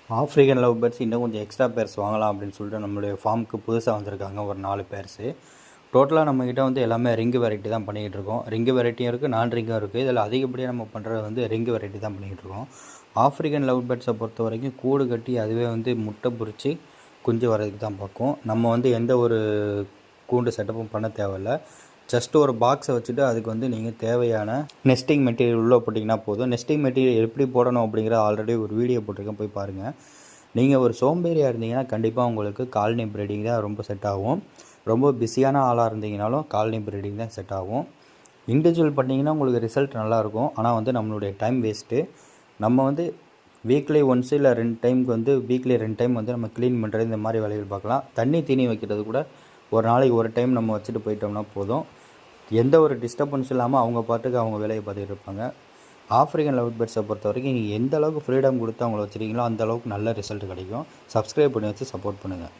African love birds இன்னும் கொஞ்சம் extra purse வாங்கலாம் அப்படின்னு சொல்லிட்டு நம்மளுடைய ஃபார்முக்கு புதுசாக வந்திருக்காங்க ஒரு 4 பேர்ஸு. டோட்டலாக நம்மக்கிட்ட வந்து எல்லாமே ரிங்கு வெரைட்டி தான் பண்ணிக்கிட்டு இருக்கோம். ரிங்கு வெரைட்டியும் இருக்குது, நான் ரிங்கும் இருக்குது. இதில் அதிகப்படியாக நம்ம பண்ணுறது வந்து ரிங்கு வெரைட்டி தான் பண்ணிக்கிட்டு இருக்கோம். ஆஃப்ரிக்கன் லவ் பேர்ட்ஸை பொறுத்த வரைக்கும் கூடு கட்டி அதுவே வந்து முட்டை பொரித்து குஞ்சு வரதுக்கு தான் பார்க்கும். நம்ம வந்து எந்த ஒரு கூண்டு செட்டப்பும் பண்ண தேவையில்ல. ஜஸ்ட் ஒரு பாக்ஸை வச்சுட்டு அதுக்கு வந்து நீங்கள் தேவையான நெஸ்டிங் மெட்டீரியல் உள்ளே போட்டிங்கன்னா போதும். நெஸ்டிங் மெட்டீரியல் எப்படி போடணும் அப்படிங்கிற ஆல்ரெடி ஒரு வீடியோ போட்டிருக்கேன், போய் பாருங்கள். நீங்கள் ஒரு சோம்பேறியாக இருந்தீங்கன்னா கண்டிப்பாக உங்களுக்கு காலனி ப்ரீடிங் தான் ரொம்ப செட் ஆகும். ரொம்ப பிஸியான ஆளாக இருந்தீங்கனாலும் காலனி ப்ரீடிங் தான் செட் ஆகும். இண்டிவிஜுவல் பண்ணிங்கன்னா உங்களுக்கு ரிசல்ட் நல்லாயிருக்கும். ஆனால் வந்து நம்மளுடைய டைம் வேஸ்ட்டு. நம்ம வந்து வீக்லி ஒன்ஸ் இல்லை 2 டைமுக்கு வந்து வீக்லி 2 டைம் வந்து நம்ம க்ளீன் பண்ணுறது இந்த மாதிரி வேலைகள் பார்க்கலாம். தண்ணி தீனி வைக்கிறது கூட ஒரு நாளைக்கு ஒரு டைம் நம்ம வச்சுட்டு போயிட்டோம்னா போதும். எந்த ஒரு டிஸ்டர்பன்ஸ் இல்லாமல் அவங்க பாட்டுக்கு அவங்க வேலையை பார்த்துட்டு இருப்பாங்க. ஆஃப்ரிக்கன் லவ் பேர்ட்ஸை பொறுத்த வரைக்கும் நீங்கள் எந்த அளவுக்கு ஃப்ரீடம் கொடுத்து அவங்கள வச்சுருக்கீங்களோ அந்த அளவுக்கு நல்ல ரிசல்ட் கிடைக்கும். சப்ஸ்கிரைப் பண்ணி வச்சு சப்போர்ட் பண்ணுங்கள்.